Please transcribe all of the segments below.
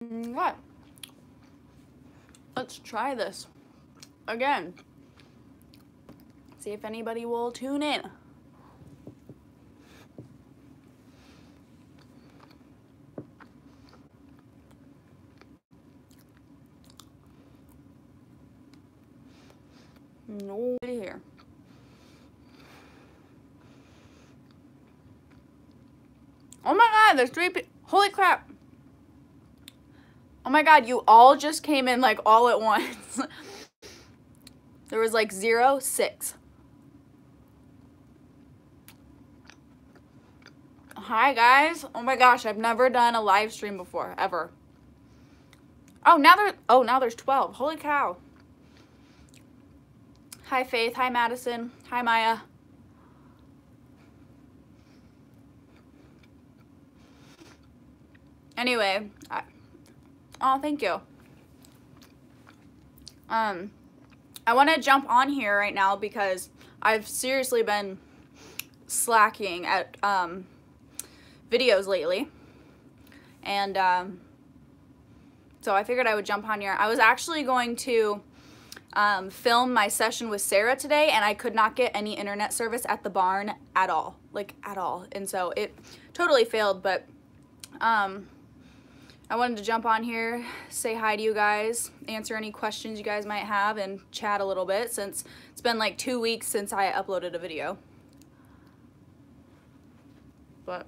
What? Let's try this again. See if anybody will tune in. Nobody here. Oh my god, there's 3 people. Holy crap. Oh my god, you all just came in like all at once. There was like 0, 6. Hi guys. Oh my gosh, I've never done a live stream before, ever. Oh, now there's 12. Holy cow. Hi Faith, hi Madison, hi Maya. Anyway, oh, thank you. I want to jump on here right now because I've seriously been slacking at videos lately, and so I figured I would jump on here. I was actually going to film my session with Sarah today, and I could not get any internet service at the barn at all, like at all, and so it totally failed. But I wanted to jump on here, say hi to you guys, answer any questions you guys might have, and chat a little bit since it's been like 2 weeks since I uploaded a video. But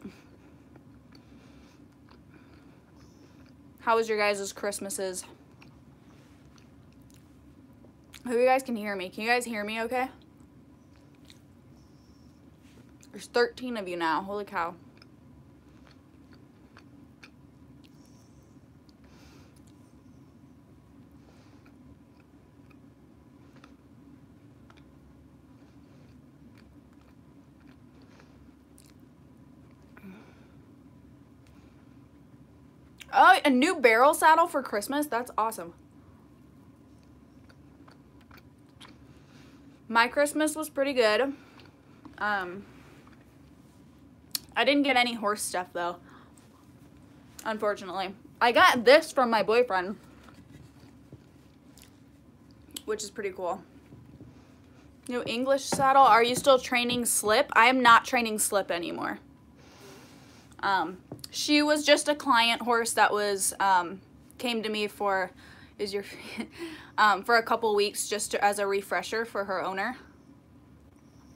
how was your guys' Christmases? I hope you guys can hear me. Can you guys hear me okay? There's 13 of you now. Holy cow. Oh, a new barrel saddle for Christmas? That's awesome. My Christmas was pretty good. I didn't get any horse stuff though, unfortunately. I got this from my boyfriend, which is pretty cool. New English saddle. Are you still training Slip? I am not training Slip anymore. She was just a client horse that was came to me for for a couple weeks just as a refresher for her owner.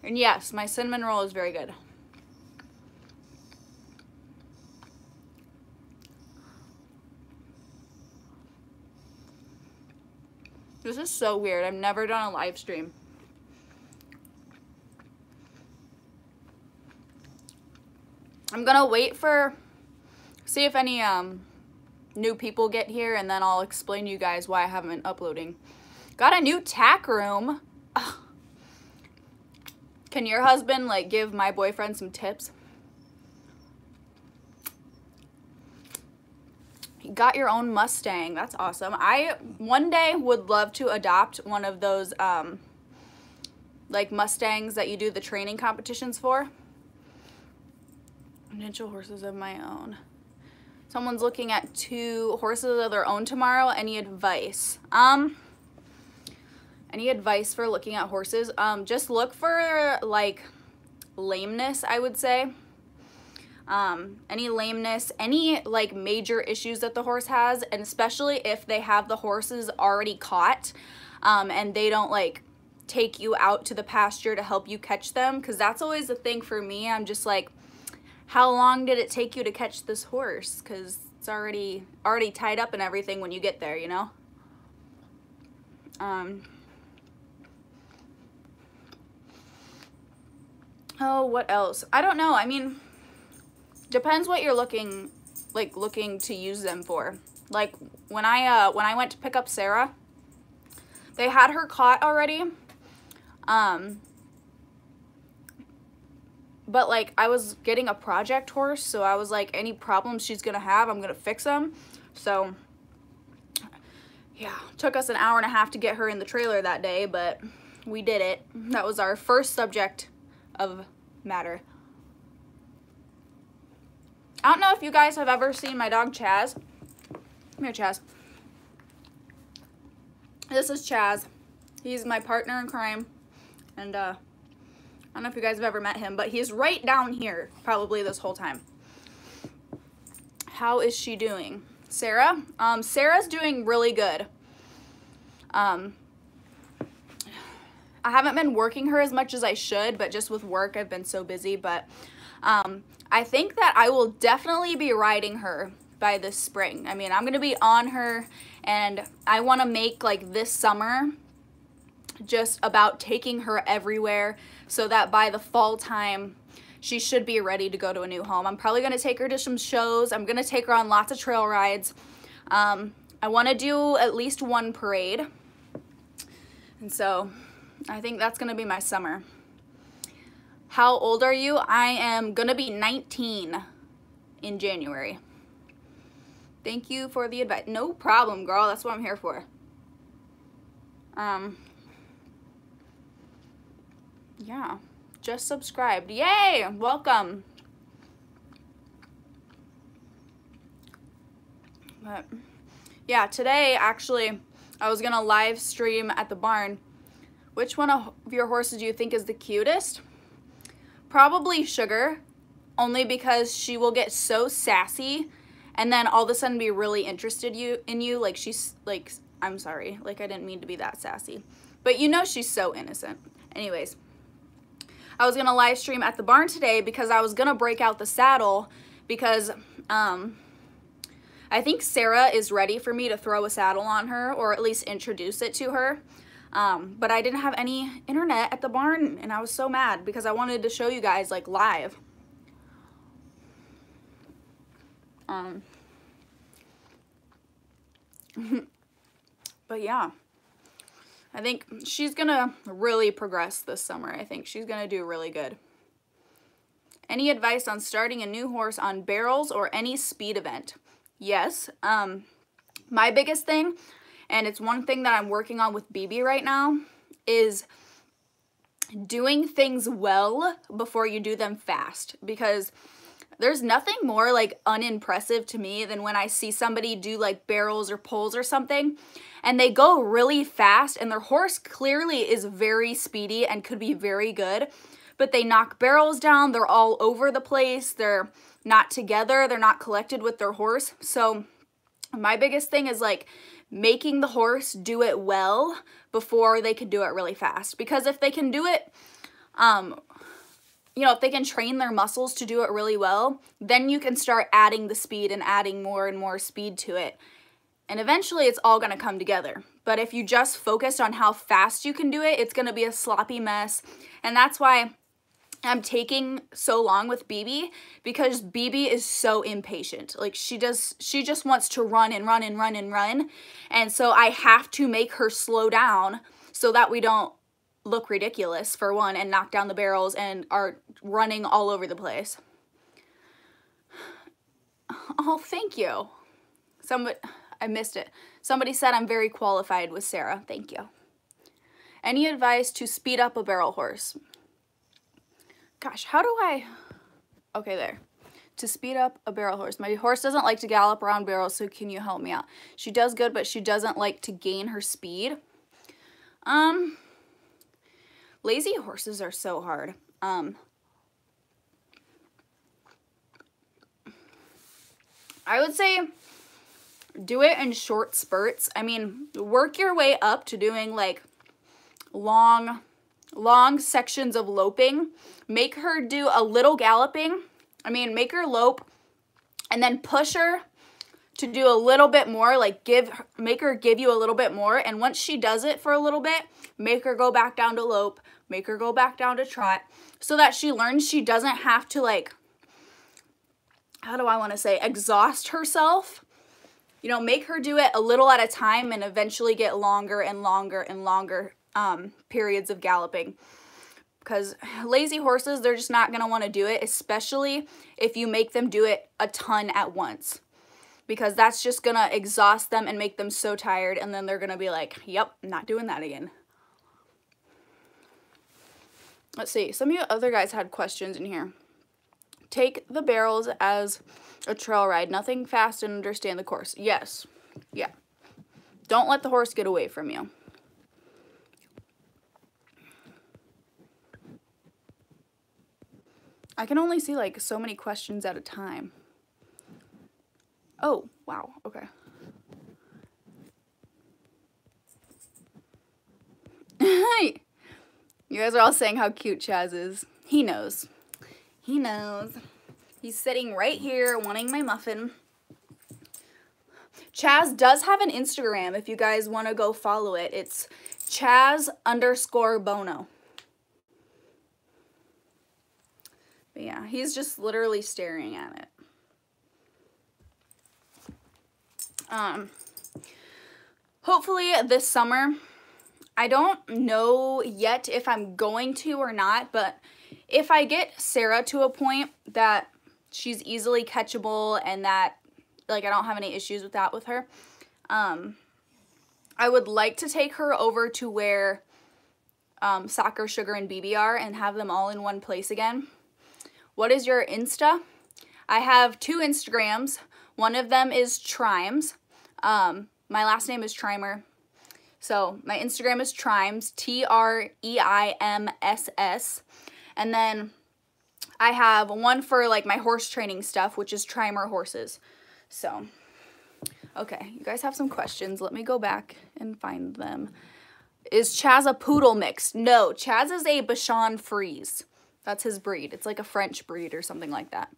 And yes, my cinnamon roll is very good. This is so weird. I've never done a live stream. I'm gonna wait for, see if any new people get here, and then I'll explain to you guys why I haven't been uploading. Got a new tack room. Ugh. Can your husband like give my boyfriend some tips? You got your own Mustang. That's awesome. I one day would love to adopt one of those like Mustangs that you do the training competitions for. Potential horses of my own. Someone's looking at 2 horses of their own tomorrow. Any advice? Any advice for looking at horses? Just look for like lameness, I would say. Any lameness, any like major issues that the horse has, and especially if they have the horses already caught, and they don't like take you out to the pasture to help you catch them, because that's always the thing for me. I'm just like, how long did it take you to catch this horse? Because it's already tied up and everything when you get there, you know? Oh, what else? I don't know. I mean, depends what you're looking to use them for. Like when I went to pick up Sarah, they had her caught already. But like I was getting a project horse, so I was like, any problems she's gonna have, I'm gonna fix them. So yeah, took us an hour and a half to get her in the trailer that day, but we did it. That was our first subject of matter. I don't know if you guys have ever seen my dog Chaz. Come here, Chaz. This is Chaz. He's my partner in crime. And I don't know if you guys have ever met him, but he's right down here probably this whole time. How is she doing? Sarah? Sarah's doing really good. I haven't been working her as much as I should, but just with work I've been so busy. But I think that I will definitely be riding her by this spring. I mean, I'm gonna be on her, and I want to make like this summer just about taking her everywhere, so that by the fall time she should be ready to go to a new home. I'm probably gonna take her to some shows. I'm gonna take her on lots of trail rides. I want to do at least one parade, and so I think that's gonna be my summer. How old are you? I am gonna be 19 in January. Thank you for the advice. No problem, girl. That's what I'm here for. Yeah, just subscribed. Yay! Welcome. But yeah, today actually I was gonna live stream at the barn. Which one of your horses do you think is the cutest? Probably Sugar, only because she will get so sassy and then all of a sudden be really interested in you. Like, she's like, I'm sorry, like I didn't mean to be that sassy, but you know she's so innocent. Anyways, I was gonna live stream at the barn today because I was gonna break out the saddle, because I think Sarah is ready for me to throw a saddle on her, or at least introduce it to her. But I didn't have any internet at the barn, and I was so mad because I wanted to show you guys like live. But yeah, I think she's gonna really progress this summer. I think she's gonna do really good. Any advice on starting a new horse on barrels or any speed event? Yes. My biggest thing, and it's one thing that I'm working on with BB right now, is doing things well before you do them fast, because there's nothing more like unimpressive to me than when I see somebody do like barrels or poles or something and they go really fast and their horse clearly is very speedy and could be very good, but they knock barrels down, they're all over the place, they're not together, they're not collected with their horse. So my biggest thing is like making the horse do it well before they can do it really fast, because if they can do it, you know, if they can train their muscles to do it really well, then you can start adding the speed and adding more and more speed to it. And eventually it's all going to come together. But if you just focus on how fast you can do it, it's going to be a sloppy mess. And that's why I'm taking so long with BB, because BB is so impatient. Like she just wants to run and run and run and run. And so I have to make her slow down so that we don't look ridiculous, for one, and knock down the barrels and are running all over the place. Oh, thank you. I missed it. Somebody said I'm very qualified with Sarah. Thank you. Any advice to speed up a barrel horse? Gosh, how do I... Okay, there. To speed up a barrel horse. My horse doesn't like to gallop around barrels, so can you help me out? She does good, but she doesn't like to gain her speed. Lazy horses are so hard. I would say do it in short spurts. I mean, work your way up to doing like long sections of loping. Make her do a little galloping. I mean, make her lope and then push her to do a little bit more, like make her give you a little bit more. And once she does it for a little bit, make her go back down to lope, make her go back down to trot, so that she learns she doesn't have to, like, how do I want to say, exhaust herself. You know, make her do it a little at a time and eventually get longer and longer and longer periods of galloping. Because lazy horses, they're just not going to want to do it, especially if you make them do it a ton at once. Because that's just going to exhaust them and make them so tired, and then they're going to be like, yep, not doing that again. Let's see. Some of you other guys had questions in here. Take the barrels as a trail ride. Nothing fast and understand the course. Yes. Yeah. Don't let the horse get away from you. I can only see like so many questions at a time. Oh, wow. Okay. You guys are all saying how cute Chaz is. He knows. He knows. He's sitting right here wanting my muffin. Chaz does have an Instagram if you guys want to go follow it. It's Chaz_Bono. But yeah, he's just literally staring at it. Hopefully this summer, I don't know yet if I'm going to or not, but if I get Sarah to a point that she's easily catchable and that like I don't have any issues with that with her, I would like to take her over to where Soccer, Sugar, and BB are and have them all in one place again. What is your Insta? I have 2 Instagrams. One of them is Trimes. My last name is Trimer. So my Instagram is Trimes, TREIMSS. And then I have one for like my horse training stuff, which is Trimer Horses. So, okay, you guys have some questions. Let me go back and find them. Is Chaz a poodle mix? No, Chaz is a Bichon Frise. That's his breed. It's like a French breed or something like that.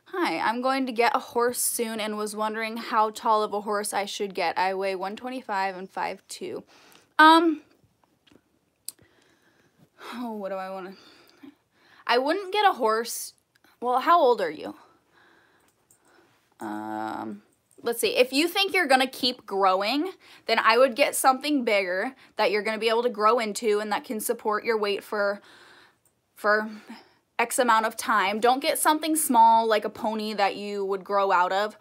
Hi, I'm going to get a horse soon and was wondering how tall of a horse I should get. I weigh 125 and 5'2". Oh, what do I want to... I wouldn't get a horse... Well, how old are you? Let's see. If you think you're going to keep growing, then I would get something bigger that you're going to be able to grow into and that can support your weight for X amount of time. Don't get something small like a pony that you would grow out of.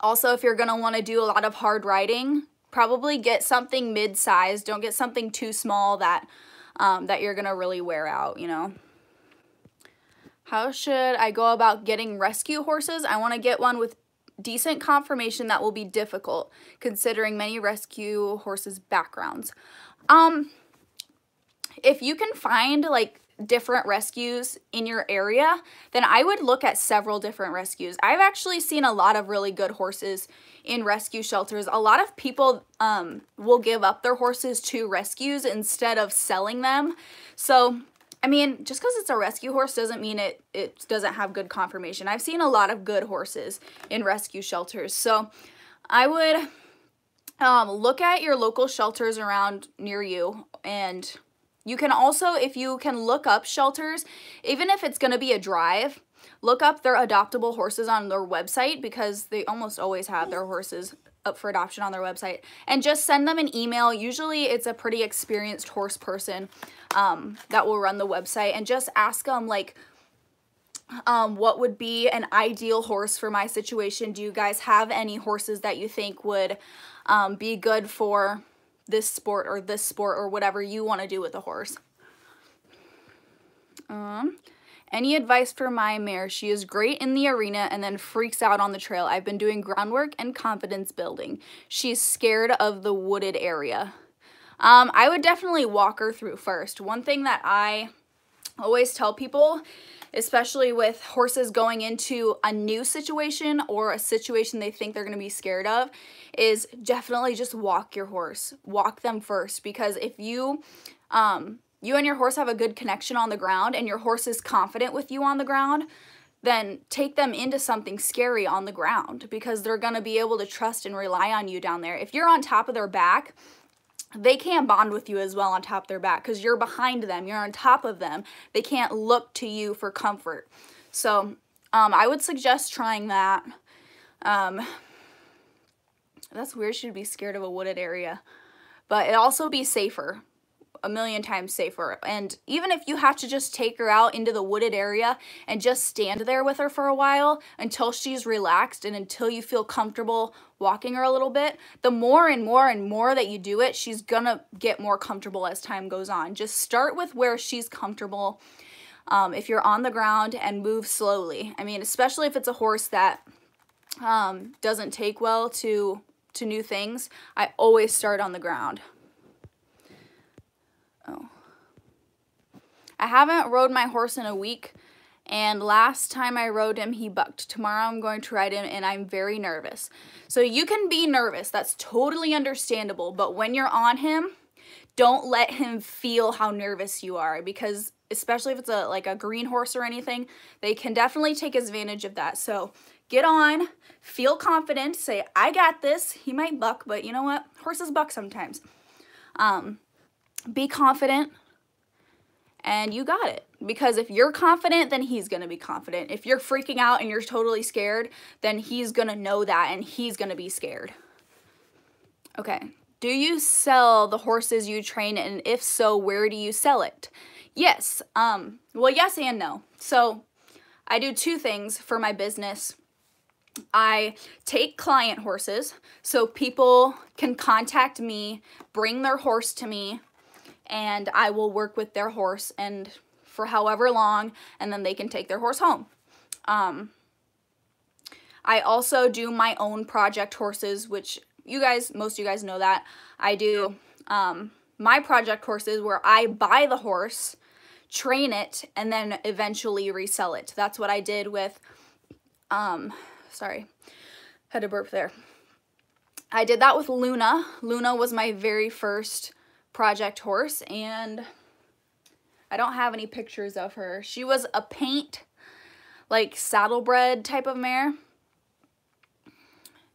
Also, if you're going to want to do a lot of hard riding, probably get something mid-sized. Don't get something too small that you're going to really wear out, you know. How should I go about getting rescue horses? I want to get one with decent conformation that will be difficult, considering many rescue horses' backgrounds. If you can find, like, different rescues in your area, then I would look at several different rescues. I've actually seen a lot of really good horses in rescue shelters. A lot of people will give up their horses to rescues instead of selling them. So, I mean, just because it's a rescue horse doesn't mean it doesn't have good conformation. I've seen a lot of good horses in rescue shelters. So I would look at your local shelters around near you, and you can also, if you can look up shelters, even if it's going to be a drive, look up their adoptable horses on their website, because they almost always have their horses up for adoption on their website, and just send them an email. Usually it's a pretty experienced horse person that will run the website, and just ask them like what would be an ideal horse for my situation. Do you guys have any horses that you think would be good for this sport or whatever you want to do with a horse? Any advice for my mare? She is great in the arena and then freaks out on the trail. I've been doing groundwork and confidence building. She's scared of the wooded area. I would definitely walk her through first. One thing that I always tell people, especially with horses going into a new situation or a situation they think they're going to be scared of, is definitely just walk your horse. Walk them first, because if you and your horse have a good connection on the ground and your horse is confident with you on the ground, then take them into something scary on the ground, because they're going to be able to trust and rely on you down there. If you're on top of their back, they can't bond with you as well on top of their back, because you're behind them, you're on top of them. They can't look to you for comfort. So I would suggest trying that. That's weird, she'd be scared of a wooded area, but it'd also be safer. A million times safer. And even if you have to just take her out into the wooded area and just stand there with her for a while until she's relaxed and until you feel comfortable walking her a little bit, the more and more and more that you do it, she's gonna get more comfortable as time goes on. Just start with where she's comfortable if you're on the ground, and move slowly. I mean, especially if it's a horse that doesn't take well to new things, I always start on the ground. Oh. I haven't rode my horse in a week, and last time I rode him, he bucked. Tomorrow I'm going to ride him, and I'm very nervous. So you can be nervous. That's totally understandable, but when you're on him, don't let him feel how nervous you are, because especially if it's like a green horse or anything, they can definitely take advantage of that. So get on, feel confident, say, I got this. He might buck, but you know what? Horses buck sometimes. Be confident, and you got it. Because if you're confident, then he's going to be confident. If you're freaking out and you're totally scared, then he's going to know that, and he's going to be scared. Okay. Do you sell the horses you train, and if so, where do you sell it? Yes. Well, yes and no. So I do two things for my business. I take client horses, so people can contact me, bring their horse to me, and I will work with their horse and for however long, and then they can take their horse home. I also do my own project horses, which most of you guys know that. I do my project horses where I buy the horse, train it, and then eventually resell it. That's what I did with, sorry, had to burp there. I did that with Luna. Luna was my very first project horse, and I don't have any pictures of her. She was a paint, like saddlebred type of mare.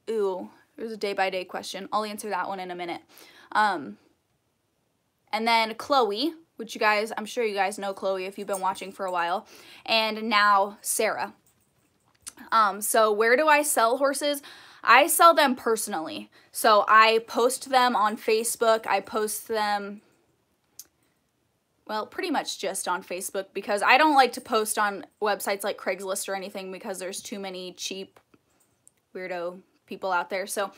Ooh, there's a day-by-day question. I'll answer that one in a minute. And then Chloe, which you guys, I'm sure you guys know Chloe if you've been watching for a while. And now Sarah. So where do I sell horses? I sell them personally. So I post them on Facebook. I post them, well, pretty much just on Facebook, because I don't like to post on websites like Craigslist or anything because there's too many cheap weirdo people out there. So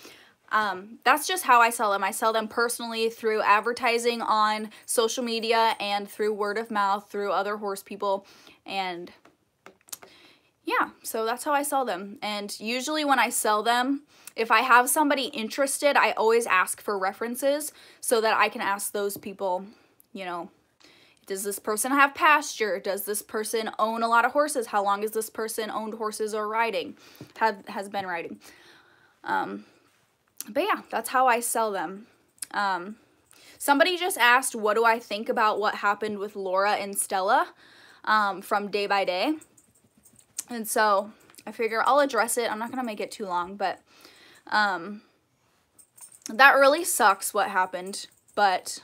that's just how I sell them. I sell them personally through advertising on social media and through word of mouth, through other horse people. And yeah, so that's how I sell them. And usually when I sell them, if I have somebody interested, I always ask for references so that I can ask those people, you know, does this person have pasture? Does this person own a lot of horses? How long has this person owned horses or riding, has been riding? But yeah, that's how I sell them. Somebody just asked, what do I think about what happened with Laura and Stella from Day by Day? And so I figure I'll address it. I'm not going to make it too long, but that really sucks what happened, but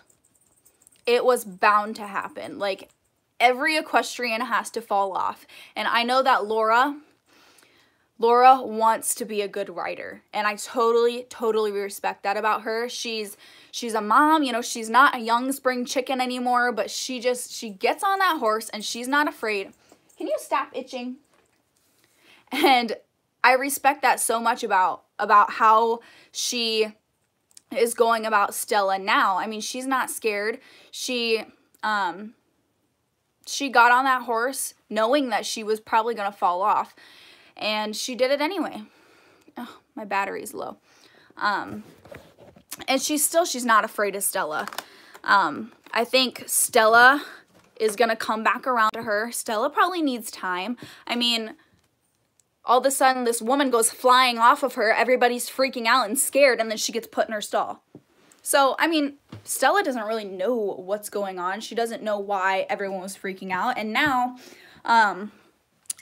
it was bound to happen. Like, every equestrian has to fall off. And I know that Laura wants to be a good rider, and I totally respect that about her. She's a mom, you know, she's not a young spring chicken anymore, but she gets on that horse and she's not afraid. Can you stop itching? And I respect that so much about how she is going about Stella now. I mean, she's not scared. She got on that horse knowing that she was probably going to fall off, and she did it anyway. Oh, my battery's low. And she's not afraid of Stella. I think Stella is going to come back around to her. Stella probably needs time. I mean, all of a sudden, this woman goes flying off of her. Everybody's freaking out and scared, and then she gets put in her stall. So, I mean, Stella doesn't really know what's going on. She doesn't know why everyone was freaking out. And now,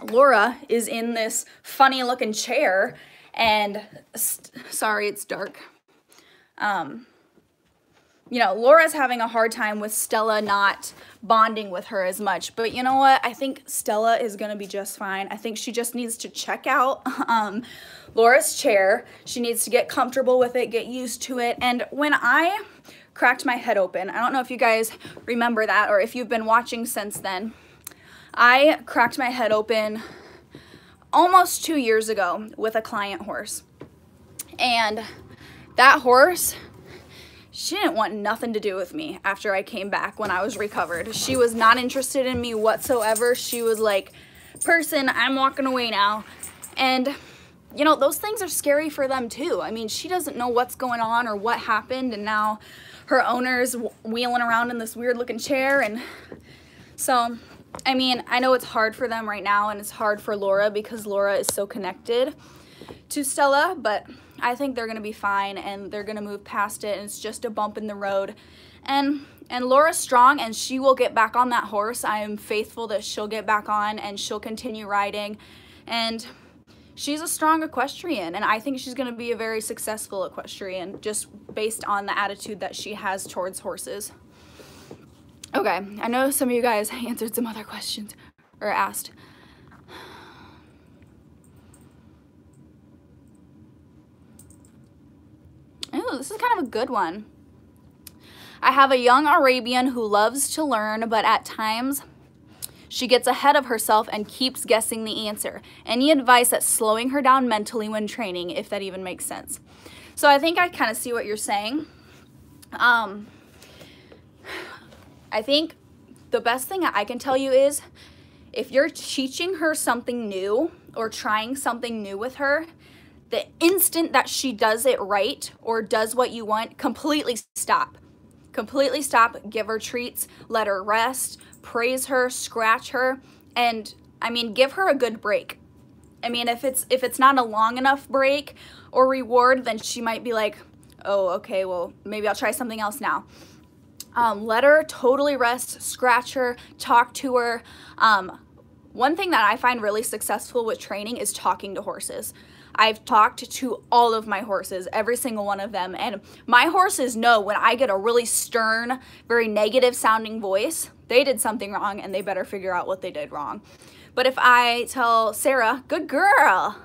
Laura is in this funny-looking chair, and, sorry, it's dark. You know, Laura's having a hard time with Stella not bonding with her as much. But you know what? I think Stella is going to be just fine. I think she just needs to check out Laura's chair. She needs to get comfortable with it, get used to it. And when I cracked my head open, I don't know if you guys remember that or if you've been watching since then, I cracked my head open almost 2 years ago with a client horse. And that horse, she didn't want nothing to do with me after I came back when I was recovered. She was not interested in me whatsoever. She was like, person, I'm walking away now. And you know, those things are scary for them too. I mean, she doesn't know what's going on or what happened, and now her owner's wheeling around in this weird looking chair. And so, I mean, I know it's hard for them right now, and it's hard for Laura because Laura is so connected to Stella, but I think they're gonna be fine, and they're gonna move past it, and it's just a bump in the road. And Laura's strong, and she will get back on that horse. I am faithful that she'll get back on, and she'll continue riding. And she's a strong equestrian, and I think she's going to be a very successful equestrian just based on the attitude that she has towards horses. Okay, I know some of you guys answered some other questions or asked. Oh, this is kind of a good one. I have a young Arabian who loves to learn, but at times she gets ahead of herself and keeps guessing the answer. Any advice at slowing her down mentally when training, if that even makes sense? So I think I kind of see what you're saying. I think the best thing I can tell you is if you're teaching her something new or trying something new with her, the instant that she does it right or does what you want, completely stop. Completely stop, give her treats, let her rest, praise her, scratch her, and I mean, give her a good break. I mean, if it's not a long enough break or reward, then she might be like, oh, okay, well, maybe I'll try something else now. Let her totally rest, scratch her, talk to her. One thing that I find really successful with training is talking to horses. I've talked to all of my horses, every single one of them, and my horses know when I get a really stern, very negative sounding voice, they did something wrong and they better figure out what they did wrong. But if I tell Sarah, good girl,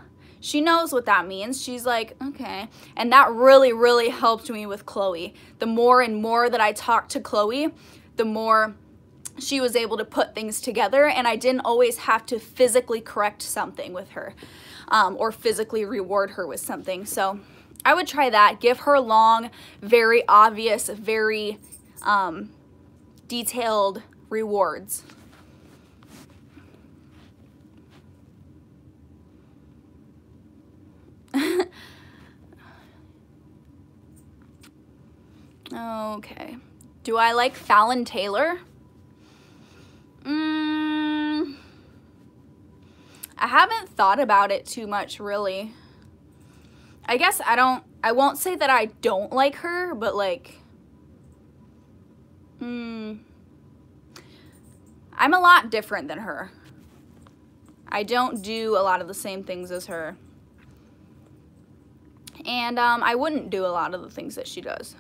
she knows what that means. She's like, okay. And that really, really helped me with Chloe. The more and more that I talked to Chloe, the more she was able to put things together, and I didn't always have to physically correct something with her. Or physically reward her with something. So I would try that. Give her long, very obvious, very detailed rewards. Okay. Do I like Fallon Taylor? I haven't thought about it too much, really. I guess I won't say that I don't like her, but like, I'm a lot different than her. I don't do a lot of the same things as her. And I wouldn't do a lot of the things that she does.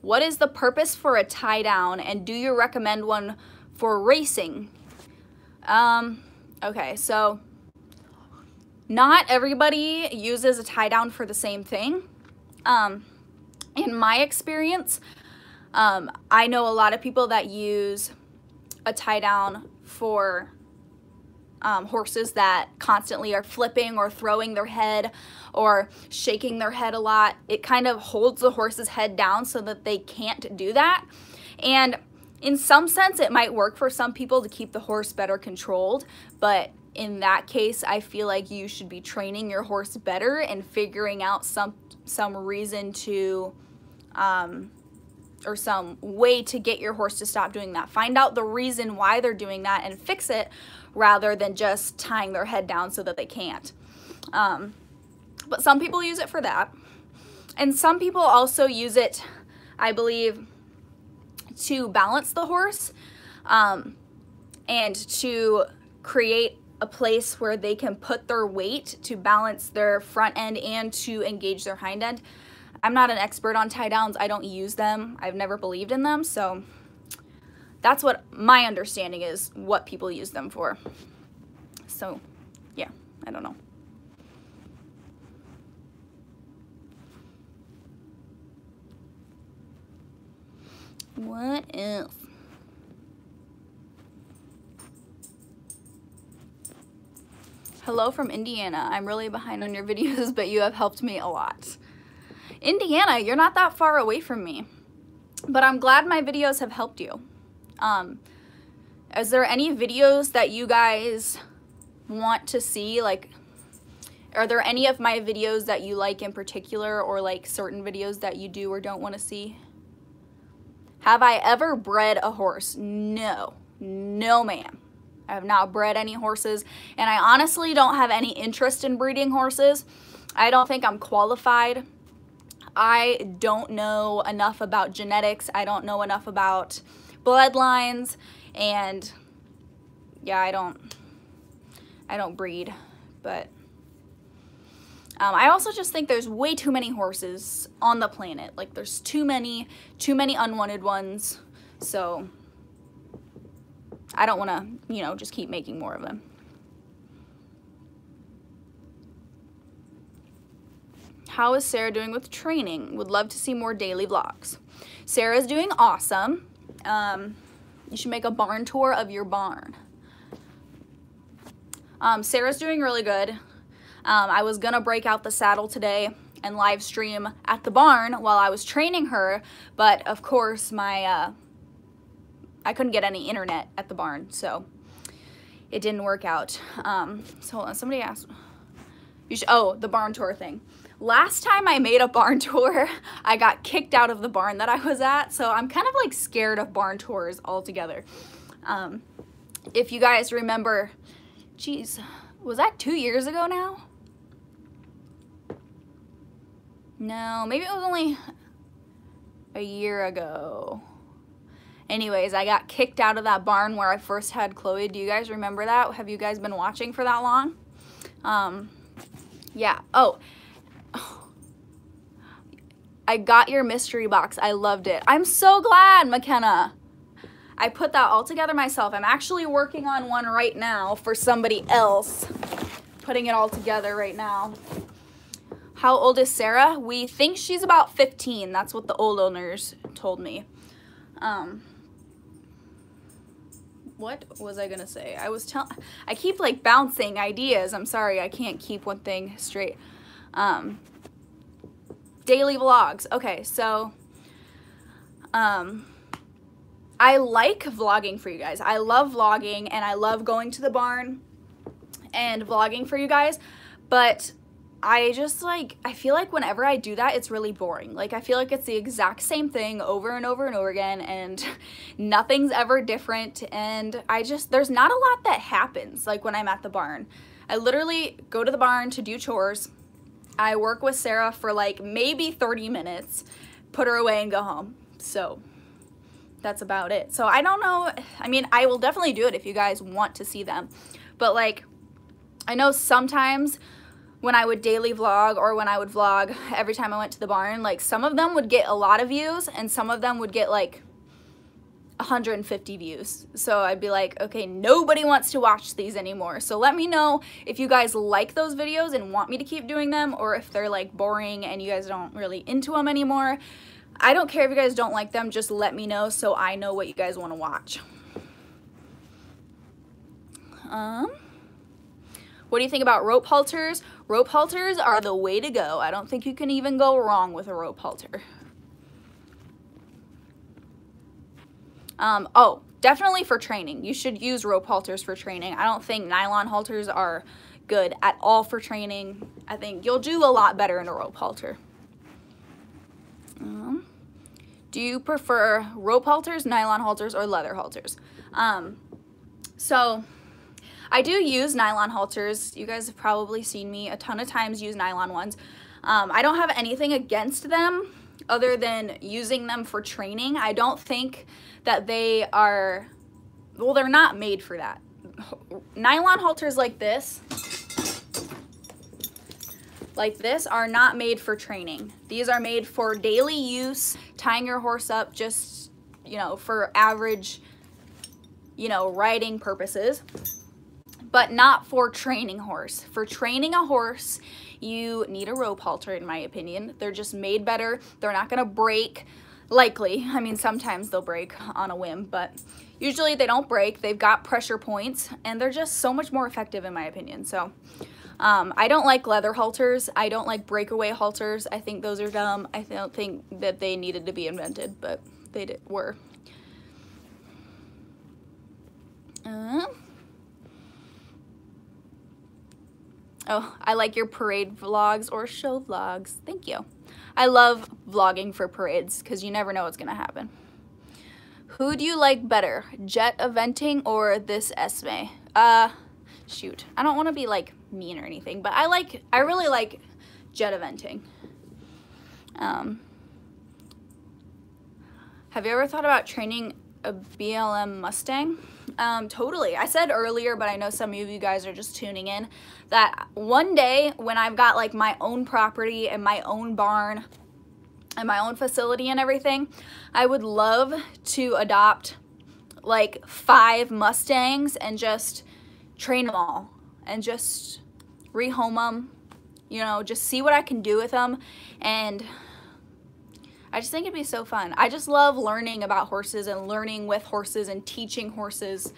What is the purpose for a tie down, and do you recommend one for racing? Okay, so not everybody uses a tie down for the same thing. In my experience, I know a lot of people that use a tie down for horses that constantly are flipping or throwing their head or shaking their head a lot. It kind of holds the horse's head down so that they can't do that. And in some sense, it might work for some people to keep the horse better controlled, but in that case, I feel like you should be training your horse better and figuring out some reason to, or some way to get your horse to stop doing that. Find out the reason why they're doing that and fix it rather than just tying their head down so that they can't. But some people use it for that. And some people also use it, I believe, to balance the horse and to create a place where they can put their weight to balance their front end and to engage their hind end. I'm not an expert on tie downs. I don't use them. I've never believed in them. So that's what my understanding is, what people use them for. So yeah, I don't know. What else? Hello from Indiana. I'm really behind on your videos, but you have helped me a lot. Indiana, you're not that far away from me, but I'm glad my videos have helped you. Is there any videos that you guys want to see? Like, are there any of my videos that you like in particular, or like certain videos that you do or don't want to see? Have I ever bred a horse? No. No, ma'am. I have not bred any horses, and I honestly don't have any interest in breeding horses. I don't think I'm qualified. I don't know enough about genetics. I don't know enough about bloodlines, and yeah, I don't breed. But I also just think there's way too many horses on the planet. Like, there's too many unwanted ones. So I don't want to, you know, just keep making more of them. How is Sarah doing with training? Would love to see more daily vlogs. Sarah's doing awesome. You should make a barn tour of your barn. Sarah's doing really good. I was gonna break out the saddle today and live stream at the barn while I was training her, but of course my I couldn't get any internet at the barn, so it didn't work out. So hold on, somebody asked, oh, the barn tour thing. Last time I made a barn tour, I got kicked out of the barn that I was at, so I'm kind of like scared of barn tours altogether. If you guys remember, geez, was that 2 years ago now? No, maybe it was only a year ago. Anyways, I got kicked out of that barn where I first had Chloe. Do you guys remember that? Have you guys been watching for that long? Yeah. Oh, I got your mystery box. I loved it. I'm so glad, McKenna. I put that all together myself. I'm actually working on one right now for somebody else. Putting it all together right now. How old is Sarah? We think she's about 15. That's what the old owners told me. What was I gonna say? I keep like bouncing ideas. I'm sorry, I can't keep one thing straight. Daily vlogs. Okay, so I like vlogging for you guys. I love vlogging, and I love going to the barn and vlogging for you guys, but I just like, I feel like whenever I do that, it's really boring. Like, I feel like it's the exact same thing over and over and over again, and nothing's ever different, and there's not a lot that happens, like, when I'm at the barn. I literally go to the barn to do chores. I work with Sarah for like maybe 30 minutes, put her away and go home. So that's about it. So I don't know. I mean, I will definitely do it if you guys want to see them. But like, I know sometimes when I would daily vlog, or when I would vlog every time I went to the barn, like some of them would get a lot of views and some of them would get like 150 views. So I'd be like, okay, nobody wants to watch these anymore. So let me know if you guys like those videos and want me to keep doing them, or if they're like boring and you guys don't really into them anymore. I don't care if you guys don't like them, just let me know so I know what you guys want to watch. What do you think about rope halters? Rope halters are the way to go. I don't think you can even go wrong with a rope halter. Oh, definitely for training. You should use rope halters for training. I don't think nylon halters are good at all for training. I think you'll do a lot better in a rope halter. Do you prefer rope halters, nylon halters, or leather halters? So I do use nylon halters. You guys have probably seen me a ton of times use nylon ones. I don't have anything against them other than using them for training. I don't think that they are, well, they're not made for that. Nylon halters like this are not made for training. These are made for daily use, tying your horse up just, you know, for average, you know, riding purposes, but not for training horse. For training a horse, you need a rope halter, in my opinion. They're just made better. They're not gonna break, likely. I mean, sometimes they'll break on a whim, but usually they don't break. They've got pressure points, and they're just so much more effective, in my opinion. So I don't like leather halters. I don't like breakaway halters. I think those are dumb. I don't think that they needed to be invented, but they were. Oh, I like your parade vlogs or show vlogs. Thank you. I love vlogging for parades because you never know what's going to happen. Who do you like better, jet eventing or this Esme? Shoot. I don't want to be like mean or anything, but I really like jet eventing. Have you ever thought about training a BLM Mustang? Totally. I said earlier, but I know some of you guys are just tuning in, that one day when I've got like my own property and my own barn and my own facility and everything, I would love to adopt like 5 Mustangs and just train them all and just rehome them, you know, just see what I can do with them. And I just think it'd be so fun. I just love learning about horses and learning with horses and teaching horses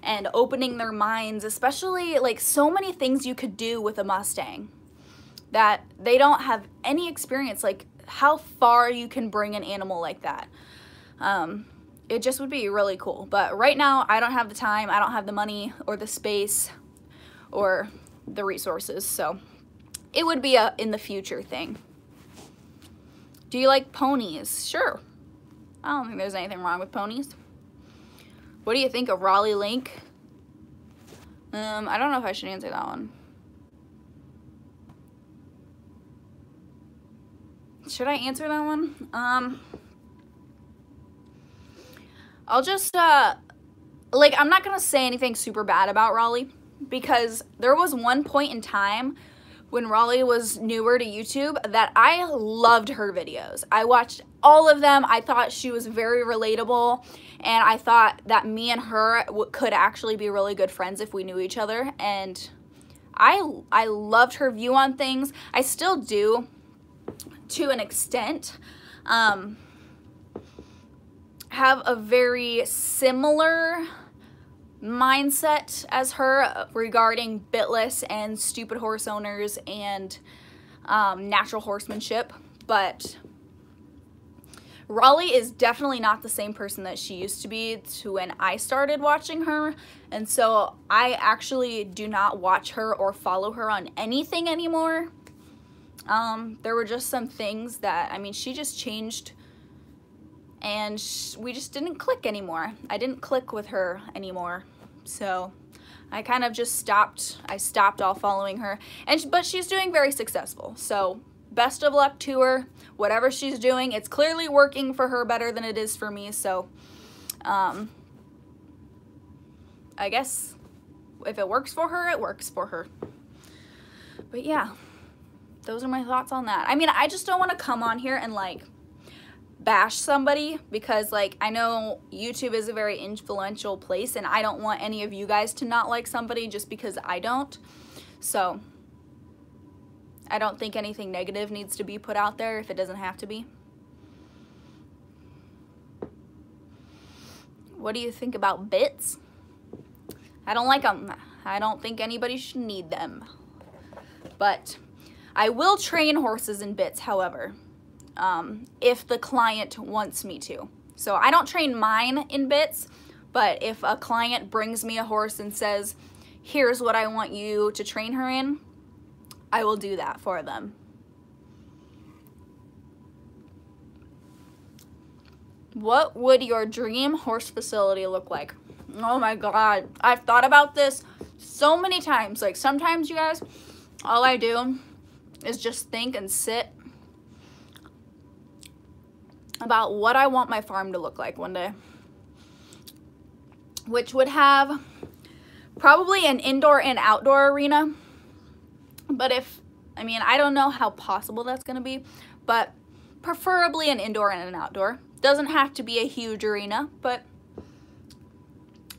and opening their minds, especially like so many things you could do with a Mustang that they don't have any experience, like how far you can bring an animal like that. It just would be really cool. But right now I don't have the time, I don't have the money or the space or the resources, so it would be a in the future thing. Do you like ponies? Sure. I don't think there's anything wrong with ponies. What do you think of Raleigh Link? I don't know if I should answer that one. Should I answer that one? I'll just, like, I'm not gonna say anything super bad about Raleigh because there was one point in time when Raleigh was newer to YouTube that I loved her videos. I watched all of them. I thought she was very relatable, and I thought that me and her could actually be really good friends if we knew each other, and I loved her view on things. I still do to an extent. Have a very similar mindset as her regarding bitless and stupid horse owners and natural horsemanship, but Raleigh is definitely not the same person that she used to be to when I started watching her, and so I actually do not watch her or follow her on anything anymore. There were just some things that, I mean, she just changed and we just didn't click anymore. I didn't click with her anymore. So I kind of just stopped. I stopped all following her. But she's doing very successful. So best of luck to her. Whatever she's doing, it's clearly working for her better than it is for me. So I guess if it works for her, it works for her. But yeah, those are my thoughts on that. I mean, I just don't want to come on here and like bash somebody because like I know YouTube is a very influential place and I don't want any of you guys to not like somebody just because I don't. So I don't think anything negative needs to be put out there if it doesn't have to be. What do you think about bits? I don't like them. I don't think anybody should need them. But I will train horses in bits, however, if the client wants me to. So I don't train mine in bits, but if a client brings me a horse and says, here's what I want you to train her in, I will do that for them. What would your dream horse facility look like? Oh my God, I've thought about this so many times. Like sometimes, you guys, all I do is just think and sit about what I want my farm to look like one day, which would have probably an indoor and outdoor arena. But I mean, I don't know how possible that's going to be, but preferably an indoor and an outdoor. Doesn't have to be a huge arena, but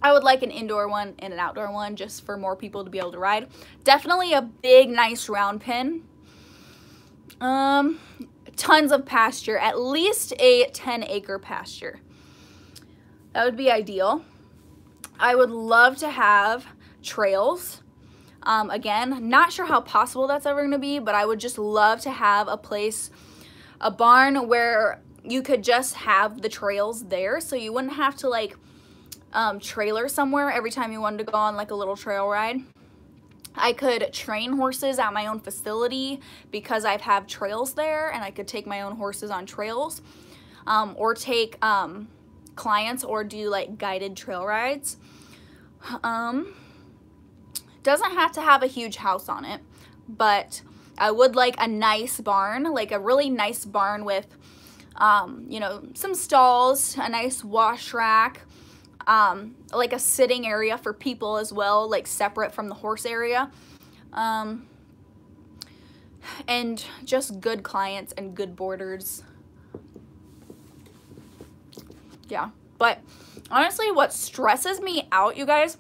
I would like an indoor one and an outdoor one just for more people to be able to ride. Definitely a big, nice round pen. Tons of pasture, at least a 10-acre pasture. That would be ideal. I would love to have trails. Again, not sure how possible that's ever going to be, but I would just love to have a place, a barn where you could just have the trails there, so you wouldn't have to like trailer somewhere every time you wanted to go on like a little trail ride. I could train horses at my own facility because I have trails there, and I could take my own horses on trails, or take clients or do like guided trail rides. Doesn't have to have a huge house on it, but I would like a nice barn, like a really nice barn with, you know, some stalls, a nice wash rack, like a sitting area for people as well, like separate from the horse area, and just good clients and good boarders. Yeah, but honestly, what stresses me out, you guys,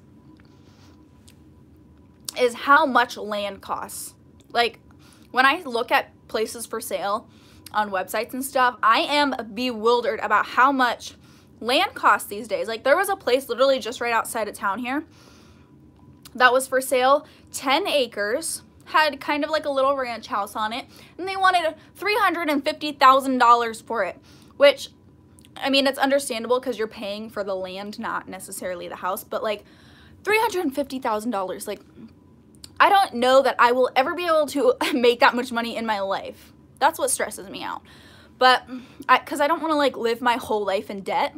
is how much land costs. Like, when I look at places for sale on websites and stuff, I am bewildered about how much land costs these days. Like, there was a place literally just right outside of town here that was for sale, 10 acres, had kind of like a little ranch house on it, and they wanted $350,000 for it, which, I mean, it's understandable because you're paying for the land, not necessarily the house, but like $350,000, like, I don't know that I will ever be able to make that much money in my life. That's what stresses me out. But because I don't want to like live my whole life in debt.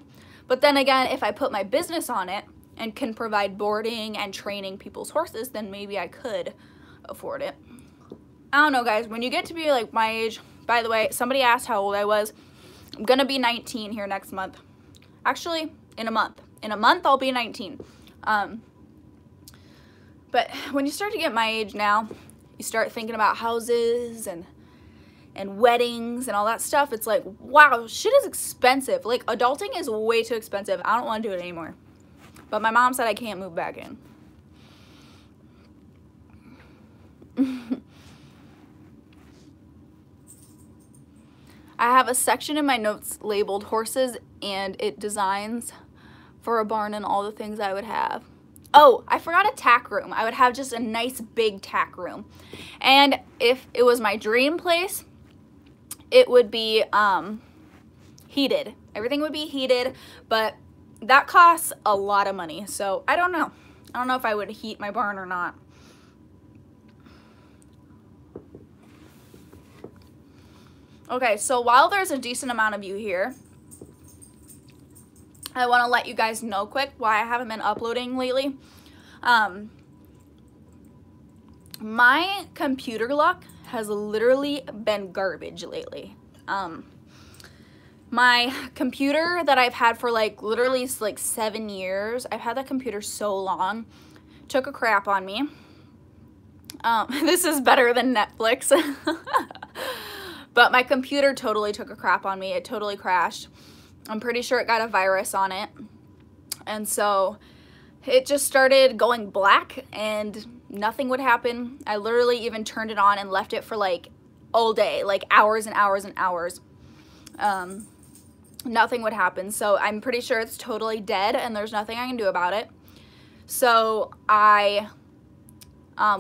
But then again, if I put my business on it and can provide boarding and training people's horses, then maybe I could afford it. I don't know, guys. When you get to be like my age, by the way, somebody asked how old I was. I'm going to be 19 here next month. Actually, in a month. In a month, I'll be 19. But when you start to get my age now, you start thinking about houses and weddings and all that stuff. It's like, wow, shit is expensive. Like, adulting is way too expensive. I don't want to do it anymore. But my mom said I can't move back in. I have a section in my notes labeled horses, and it designs for a barn and all the things I would have. Oh, I forgot a tack room. I would have just a nice big tack room. And if it was my dream place, it would be heated. Everything would be heated, but that costs a lot of money. So I don't know. I don't know if I would heat my barn or not. Okay, so while there's a decent amount of you here, I want to let you guys know quick why I haven't been uploading lately. My computer luck has literally been garbage lately. My computer that I've had for like literally like 7 years, I've had that computer so long, took a crap on me. This is better than Netflix. But my computer totally took a crap on me. It totally crashed. I'm pretty sure it got a virus on it. And so it just started going black and nothing would happen. I literally even turned it on and left it for like all day, like hours and hours and hours. Nothing would happen. So I'm pretty sure it's totally dead and there's nothing I can do about it. So I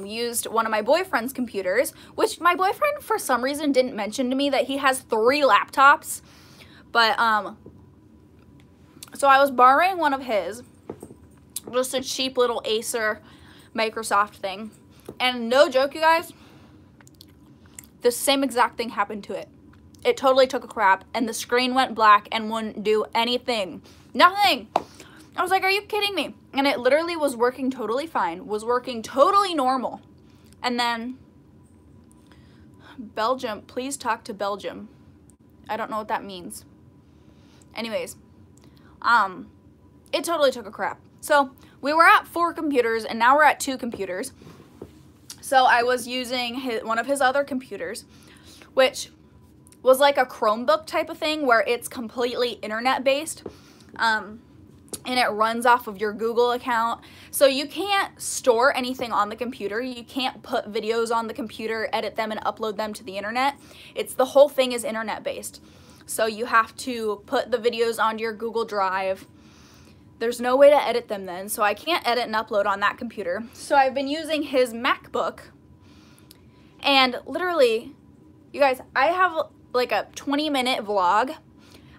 used one of my boyfriend's computers, which my boyfriend for some reason didn't mention to me that he has 3 laptops. But so I was borrowing one of his, just a cheap little Acer Microsoft thing. And no joke, you guys, the same exact thing happened to it. It totally took a crap and the screen went black and wouldn't do anything. Nothing. I was like, are you kidding me? And it literally was working totally fine, was working totally normal. And then Belgium, please talk to Belgium. I don't know what that means. Anyways, it totally took a crap. So we were at 4 computers and now we're at 2 computers. So I was using one of his other computers, which was like a Chromebook type of thing where it's completely internet based. And it runs off of your Google account. So you can't store anything on the computer. You can't put videos on the computer, edit them, and upload them to the internet. The whole thing is internet based. So you have to put the videos onto your Google Drive. There's no way to edit them then. So I can't edit and upload on that computer. So I've been using his MacBook. And literally, you guys, I have like a 20-minute vlog.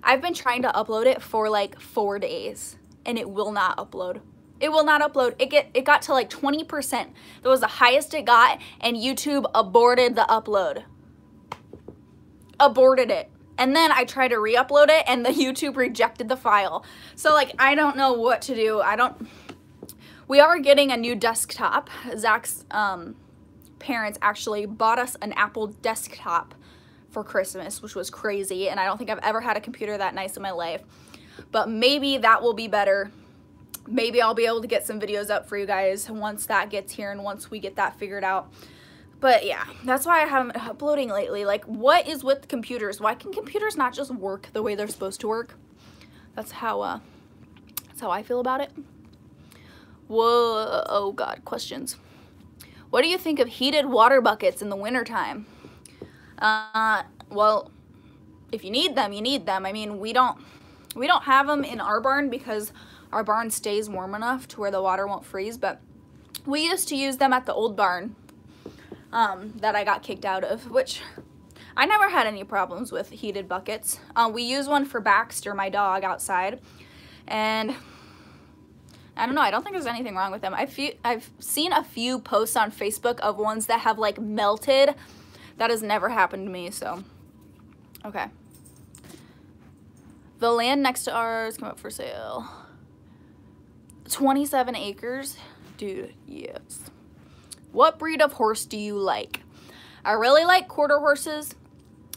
I've been trying to upload it for like 4 days. And it will not upload. It will not upload. It got to like 20%. That was the highest it got, and YouTube aborted the upload. Aborted it. And then I tried to re-upload it, and the YouTube rejected the file. So like, I don't know what to do. We are getting a new desktop. Zach's parents actually bought us an Apple desktop for Christmas, which was crazy, and I don't think I've ever had a computer that nice in my life. But maybe that will be better. Maybe I'll be able to get some videos up for you guys once that gets here and once we get that figured out. But yeah, that's why I haven't been uploading lately. Like, what is with computers? Why can computers not just work the way they're supposed to work? That's how I feel about it. Whoa, oh God, questions. What do you think of heated water buckets in the wintertime? Well, if you need them, you need them. I mean, we don't have them in our barn because our barn stays warm enough to where the water won't freeze, but we used to use them at the old barn that I got kicked out of, which I never had any problems with heated buckets. We use one for Baxter, my dog, outside, and I don't know, I don't think there's anything wrong with them. I've seen a few posts on Facebook of ones that have like melted. That has never happened to me, so okay. The land next to ours come up for sale. 27 acres. Dude, yes. What breed of horse do you like? I really like quarter horses,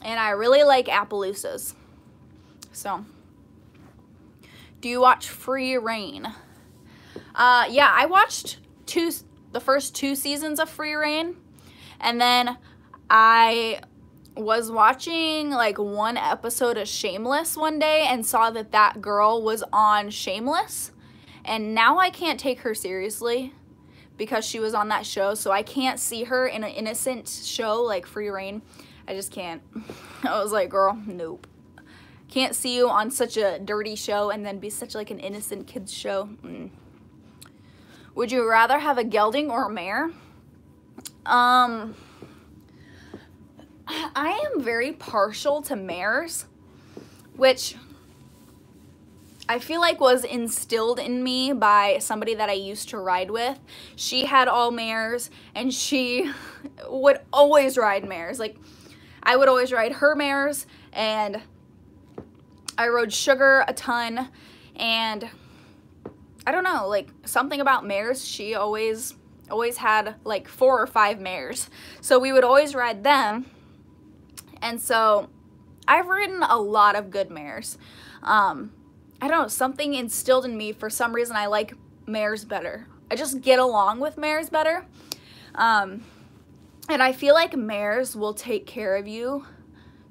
and I really like Appaloosas. So, do you watch Free Reign? Yeah, I watched the first 2 seasons of Free Reign, and then I was watching like 1 episode of Shameless one day and saw that girl was on Shameless, and now I can't take her seriously because she was on that show, so I can't see her in an innocent show like Free Reign. I just can't. I was like, girl, nope. Can't see you on such a dirty show and then be such like an innocent kids show. Would you rather have a gelding or a mare? I am very partial to mares, which I feel like was instilled in me by somebody that I used to ride with. She had all mares, and she would always ride mares. Like, I would always ride her mares, and I rode Sugar a ton, and I don't know, like, something about mares, she always had like 4 or 5 mares. So we would always ride them, and so I've ridden a lot of good mares. I don't know, something instilled in me. For some reason, I like mares better. I just get along with mares better. And I feel like mares will take care of you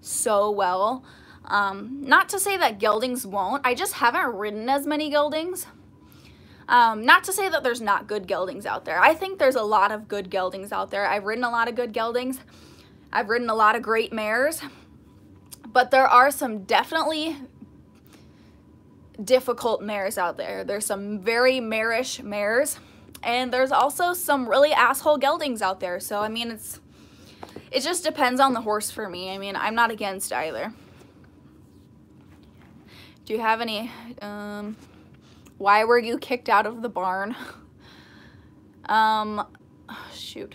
so well. Not to say that geldings won't. I just haven't ridden as many geldings. Not to say that there's not good geldings out there. I think there's a lot of good geldings out there. I've ridden a lot of good geldings. I've ridden a lot of great mares. But there are some definitely difficult mares out there. There's some very marish mares, and there's also some really asshole geldings out there. So I mean, it just depends on the horse for me. I mean, I'm not against either. Do you have any why were you kicked out of the barn? Shoot.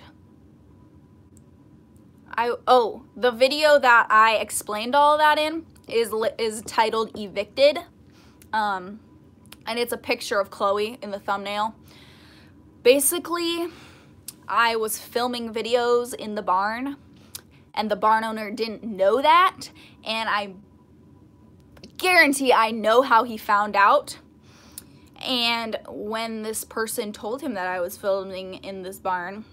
The video that I explained all of that in is titled Evicted. And it's a picture of Chloe in the thumbnail. Basically, I was filming videos in the barn, and the barn owner didn't know that, and I guarantee I know how he found out. And when this person told him that I was filming in this barn,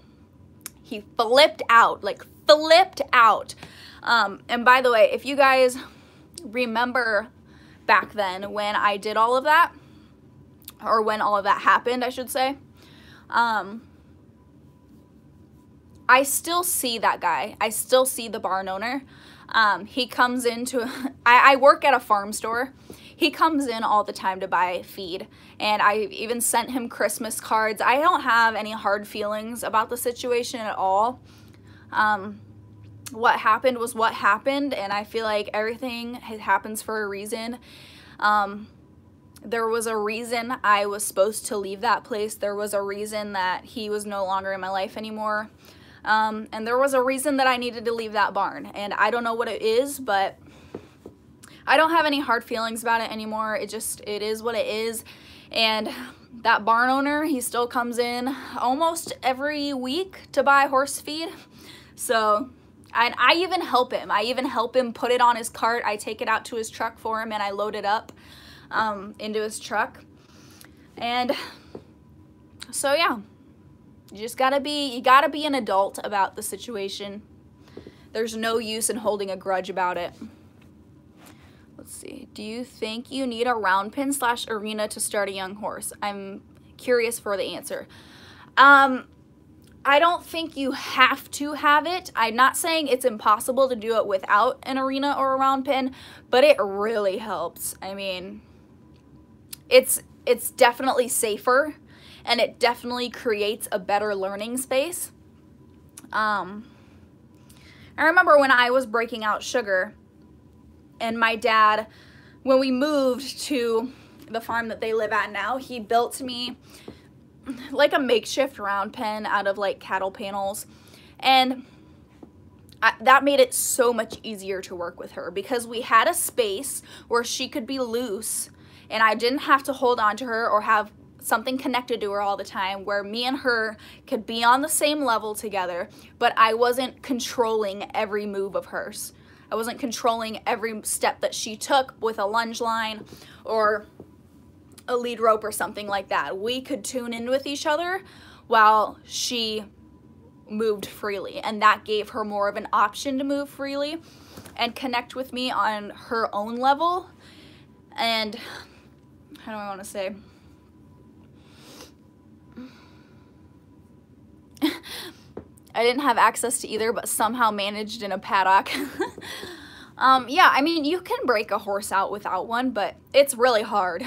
he flipped out, like flipped out. And by the way, if you guys remember back then when I did all of that, or when all of that happened, I should say, I still see that guy. I still see the barn owner. He comes into, I work at a farm store. He comes in all the time to buy feed, and I even sent him Christmas cards. I don't have any hard feelings about the situation at all. What happened was what happened, and I feel like everything happens for a reason. There was a reason I was supposed to leave that place. There was a reason that he was no longer in my life anymore. And there was a reason that I needed to leave that barn. And I don't know what it is, but I don't have any hard feelings about it anymore. It is what it is. And that barn owner, he still comes in almost every week to buy horse feed. So I even help him. I even help him put it on his cart. I take it out to his truck for him and I load it up into his truck. And so yeah, you gotta be an adult about the situation. There's no use in holding a grudge about it. Let's see. Do you think you need a round pen / arena to start a young horse? I'm curious for the answer. I don't think you have to have it. I'm not saying it's impossible to do it without an arena or a round pen, but it really helps. I mean, it's definitely safer, and it definitely creates a better learning space. I remember when I was breaking out Sugar, and my dad, when we moved to the farm that they live at now, he built me like a makeshift round pen out of like cattle panels. And that made it so much easier to work with her because we had a space where she could be loose and I didn't have to hold on to her or have something connected to her all the time, where me and her could be on the same level together, but I wasn't controlling every move of hers. I wasn't controlling every step that she took with a lunge line or a lead rope or something like that. We could tune in with each other while she moved freely, and that gave her more of an option to move freely and connect with me on her own level. And how do I want to say? I didn't have access to either, but somehow managed in a paddock. Yeah, I mean, you can break a horse out without one, but it's really hard.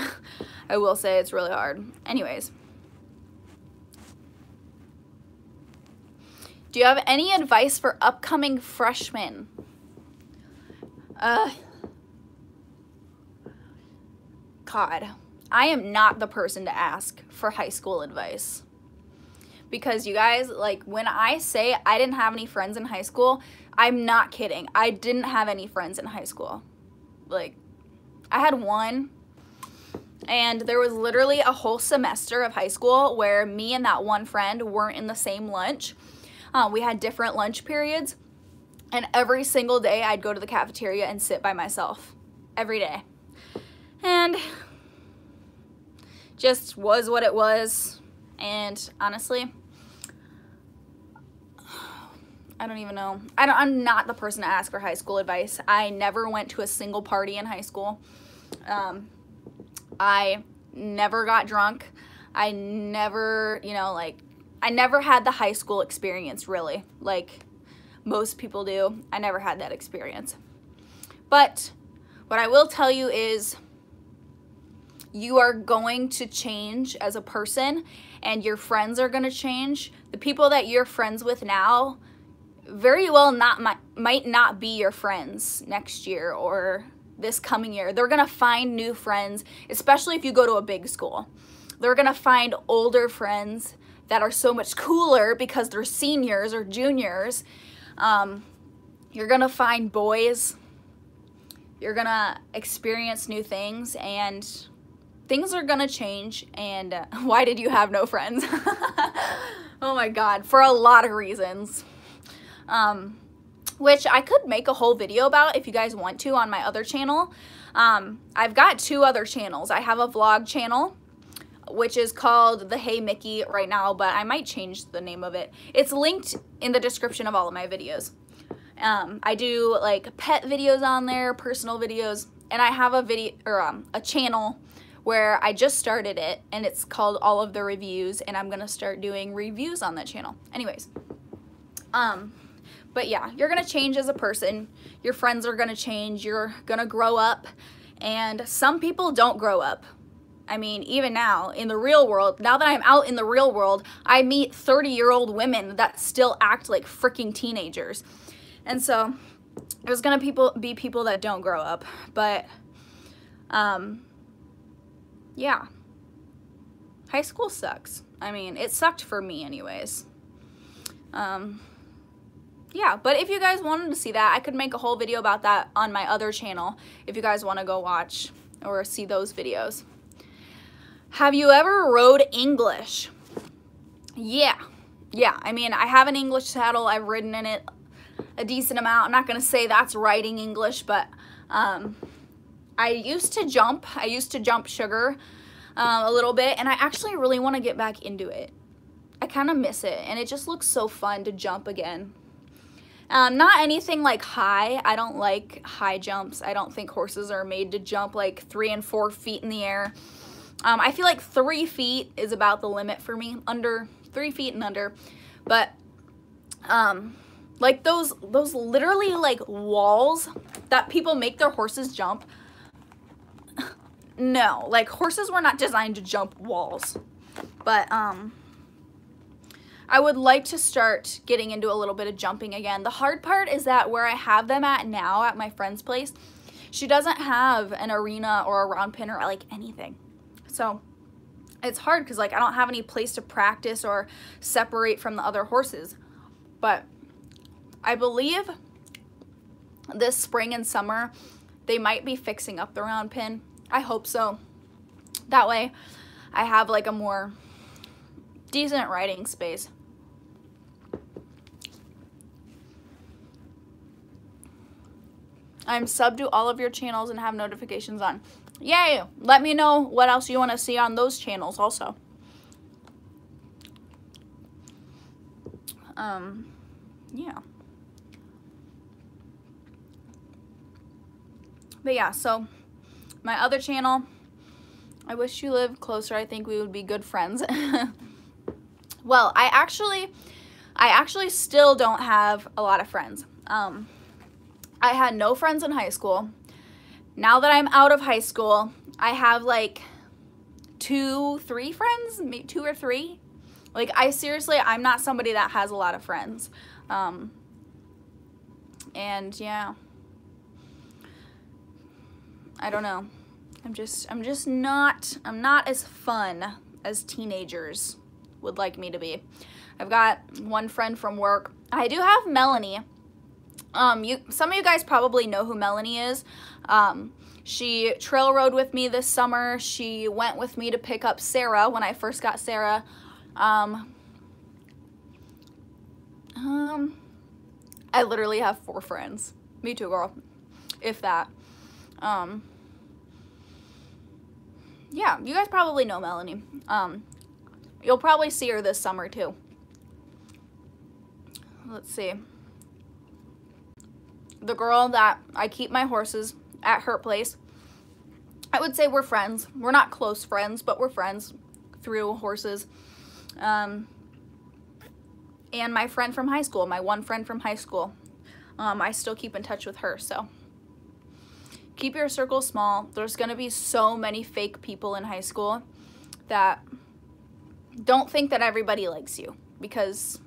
I will say it's really hard. Anyways. Do you have any advice for upcoming freshmen? God, I am not the person to ask for high school advice. Because you guys, like, when I say I didn't have any friends in high school, I'm not kidding. I didn't have any friends in high school. Like, I had one, and there was literally a whole semester of high school where me and that one friend weren't in the same lunch. We had different lunch periods, and every single day I'd go to the cafeteria and sit by myself. Every day. And just was what it was. And honestly, I don't even know. I'm not the person to ask for high school advice. I never went to a single party in high school. I never got drunk. I never, you know, like, I never had the high school experience, really, like most people do. I never had that experience. But what I will tell you is you are going to change as a person, and your friends are going to change. The people that you're friends with now very well might not be your friends next year or this coming year. They're going to find new friends, especially if you go to a big school. They're going to find older friends that are so much cooler because they're seniors or juniors. You're going to find boys. You're going to experience new things, and things are going to change. And why did you have no friends? Oh my God, for a lot of reasons. Which I could make a whole video about if you guys want to on my other channel. I've got two other channels. I have a vlog channel, which is called the Hey Mickey right now, but I might change the name of it. It's linked in the description of all of my videos. I do like pet videos on there, personal videos, and I have a video or a channel where I just started it, and it's called All of the Reviews, and I'm gonna start doing reviews on that channel. Anyways, but yeah, you're gonna change as a person. Your friends are gonna change. You're gonna grow up, and some people don't grow up. I mean, even now in the real world, now that I'm out in the real world, I meet 30-year-old women that still act like freaking teenagers. And so there's gonna be people that don't grow up, but yeah, high school sucks. I mean, it sucked for me anyways. Yeah, but if you guys wanted to see that, I could make a whole video about that on my other channel if you guys want to go watch or see those videos. Have you ever rode English? Yeah. I mean, I have an English saddle. I've ridden in it a decent amount. I'm not going to say that's riding English, but I used to jump. I used to jump sugar a little bit, and I actually really want to get back into it. I kind of miss it, and it just looks so fun to jump again. Not anything like high. I don't like high jumps. I don't think horses are made to jump like 3 and 4 feet in the air. I feel like 3 feet is about the limit for me, under 3 feet and under. But like those literally like walls that people make their horses jump. No, like horses were not designed to jump walls. But I would like to start getting into a little bit of jumping again. The hard part is that where I have them at now at my friend's place, she doesn't have an arena or a round pen or like anything. So it's hard because like I don't have any place to practice or separate from the other horses. But I believe this spring and summer they might be fixing up the round pen. I hope so. That way I have like a more decent riding space. I'm subbed to all of your channels and have notifications on. Yay! Let me know what else you want to see on those channels also. Yeah. But yeah, so my other channel, I wish you lived closer. I think we would be good friends. Well, I actually still don't have a lot of friends. I had no friends in high school. Now that I'm out of high school, I have like 2, 3 friends, maybe 2 or 3. Like I'm not somebody that has a lot of friends. And yeah, I don't know. I'm not as fun as teenagers would like me to be. I've got one friend from work. I do have Melanie. Some of you guys probably know who Melanie is. She trail rode with me this summer. She went with me to pick up Sarah when I first got Sarah. I literally have 4 friends. Me too, girl. If that. Yeah, you guys probably know Melanie. You'll probably see her this summer too. Let's see. The girl that I keep my horses at her place, I would say we're friends. We're not close friends, but we're friends through horses. And my friend from high school, my one friend from high school, I still keep in touch with her. So keep your circle small. There's gonna be so many fake people in high school that don't think that everybody likes you, because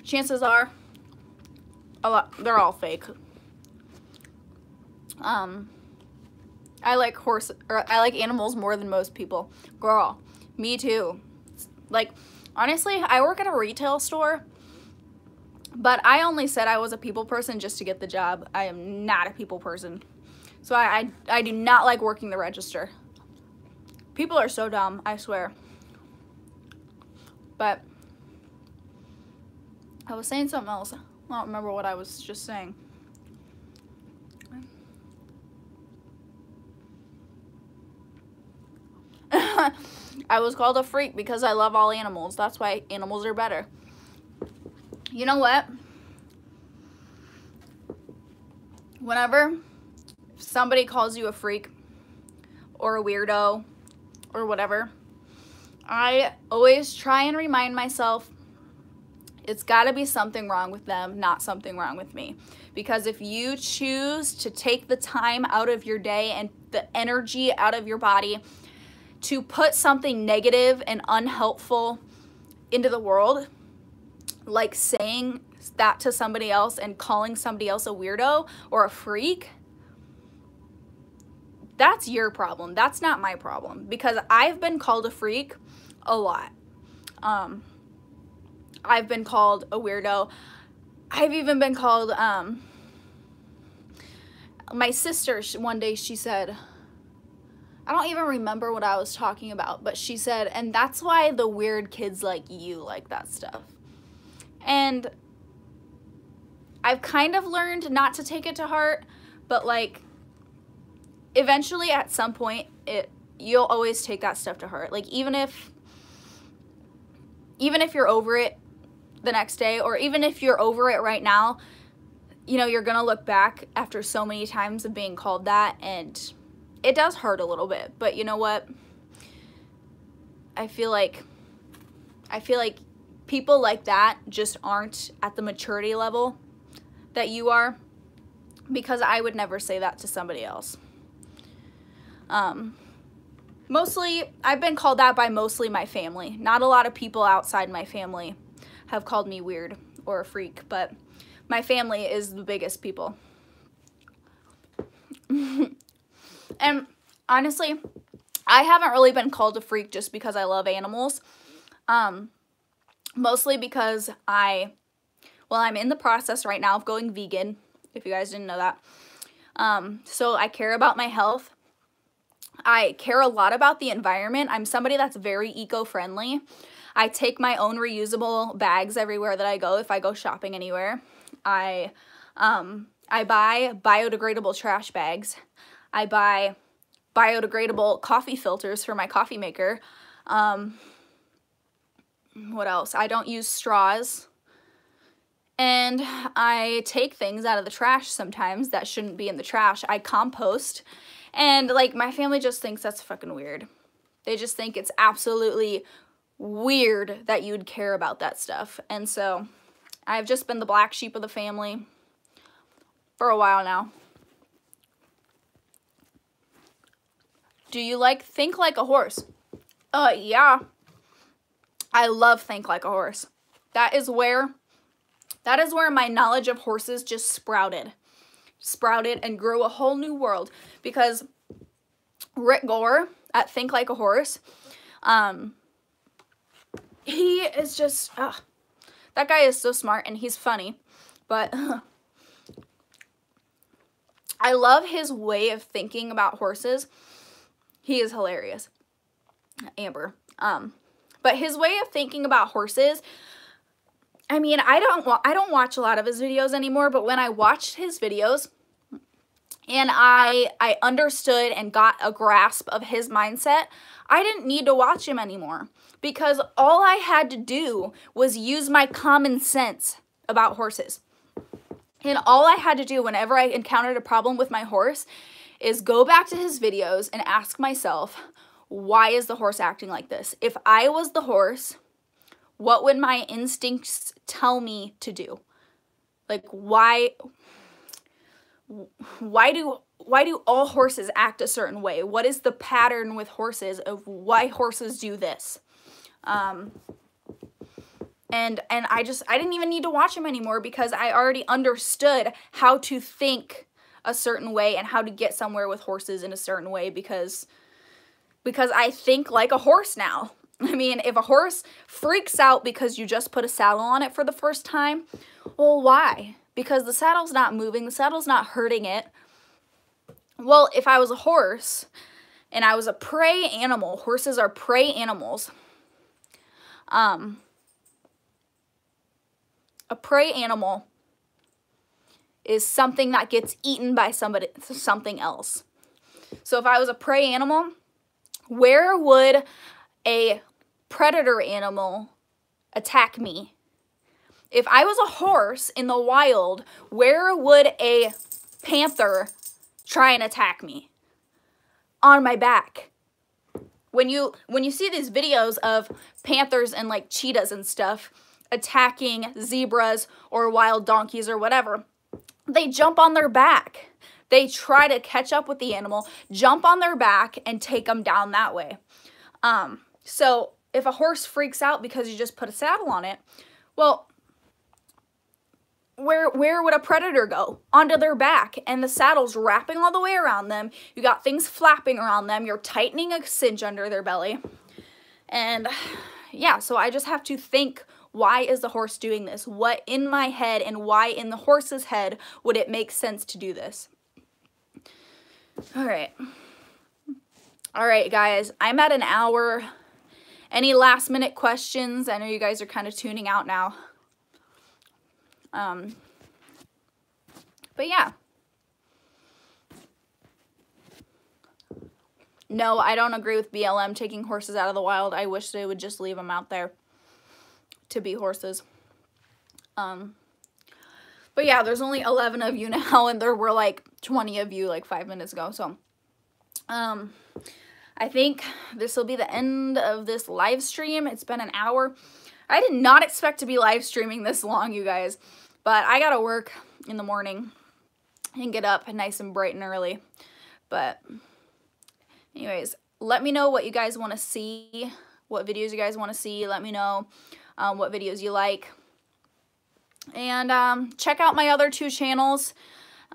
chances are they're all fake. I like animals more than most people. Girl, me too. Like, honestly, I work at a retail store, but I only said I was a people person just to get the job. I am not a people person. So I do not like working the register. People are so dumb, I swear. But I was saying something else. I don't remember what I was just saying. I was called a freak because I love all animals. That's why animals are better. You know what? Whenever somebody calls you a freak or a weirdo or whatever, I always try and remind myself it's got to be something wrong with them, not something wrong with me. Because if you choose to take the time out of your day and the energy out of your body to put something negative and unhelpful into the world, like saying that to somebody else and calling somebody else a weirdo or a freak, that's your problem. That's not my problem, because I've been called a freak a lot. I've been called a weirdo. I've even been called, my sister, one day she said, I don't even remember what I was talking about, but she said, and that's why the weird kids like you like that stuff. And I've kind of learned not to take it to heart, but like eventually at some point you'll always take that stuff to heart. Like even if you're over it the next day, or even if you're over it right now, you know, you're gonna look back after so many times of being called that, and it does hurt a little bit. But you know what? I feel like people like that just aren't at the maturity level that you are, because I would never say that to somebody else. Mostly, I've been called that by mostly my family. Not a lot of people outside my family have called me weird or a freak, but my family is the biggest people. And honestly, I haven't really been called a freak just because I love animals. Mostly because I'm in the process right now of going vegan, if you guys didn't know that. So I care about my health. I care a lot about the environment. I'm somebody that's very eco-friendly. I take my own reusable bags everywhere that I go if I go shopping anywhere. I buy biodegradable trash bags. I buy biodegradable coffee filters for my coffee maker. What else? I don't use straws. And I take things out of the trash sometimes that shouldn't be in the trash. I compost. And like my family just thinks that's fucking weird. They just think it's absolutely weird that you'd care about that stuff. And so I've just been the black sheep of the family for a while now. Do you like Think Like a Horse? Yeah. I love Think Like a Horse. That is where my knowledge of horses just sprouted and grew a whole new world, because Rick Gore at Think Like a Horse, he is just, that guy is so smart and he's funny, but I love his way of thinking about horses. He is hilarious. Amber. But his way of thinking about horses, I mean, I don't watch a lot of his videos anymore, but when I watched his videos and I understood and got a grasp of his mindset, I didn't need to watch him anymore, because all I had to do was use my common sense about horses. And all I had to do whenever I encountered a problem with my horse is go back to his videos and ask myself, why is the horse acting like this? If I was the horse, what would my instincts tell me to do? Like, why do all horses act a certain way? What is the pattern with horses of why horses do this? And I didn't even need to watch him anymore, because I already understood how to think a certain way and how to get somewhere with horses in a certain way, because I think like a horse now. I mean, if a horse freaks out because you just put a saddle on it for the first time, well, why? Because the saddle's not moving, the saddle's not hurting it. Well, if I was a horse and I was a prey animal, horses are prey animals. A prey animal is something that gets eaten by something else. So if I was a prey animal, where would a predator animal attack me? If I was a horse in the wild, where would a panther try and attack me? On my back. When you see these videos of panthers and like cheetahs and stuff attacking zebras or wild donkeys or whatever, they jump on their back. They try to catch up with the animal, jump on their back, and take them down that way. So if a horse freaks out because you just put a saddle on it, well, where would a predator go? Onto their back, and the saddle's wrapping all the way around them. You got things flapping around them. You're tightening a cinch under their belly. And yeah, so I just have to think, why is the horse doing this? What in my head and why in the horse's head would it make sense to do this? All right. All right, guys, I'm at an hour. Any last minute questions? I know you guys are kind of tuning out now. But yeah. No, I don't agree with BLM taking horses out of the wild. I wish they would just leave them out there to be horses. But yeah, there's only 11 of you now, and there were like 20 of you like 5 minutes ago. So, I think this will be the end of this live stream. It's been an hour. I did not expect to be live streaming this long, you guys, but I gotta work in the morning and get up nice and bright and early. But anyways, let me know what you guys want to see, what videos you guys want to see. Let me know what videos you like. And check out my other 2 channels.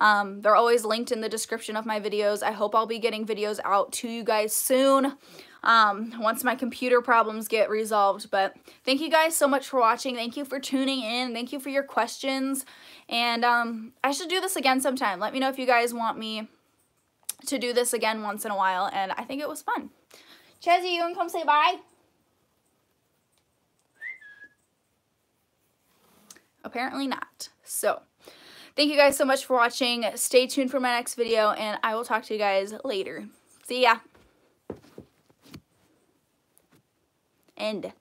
They're always linked in the description of my videos. I hope I'll be getting videos out to you guys soon, once my computer problems get resolved. But thank you guys so much for watching. Thank you for tuning in. Thank you for your questions. And I should do this again sometime. Let me know if you guys want me to do this again once in a while. And I think it was fun. Chezzy, you want to come say bye? Apparently not. So, thank you guys so much for watching. Stay tuned for my next video, and I will talk to you guys later. See ya. End.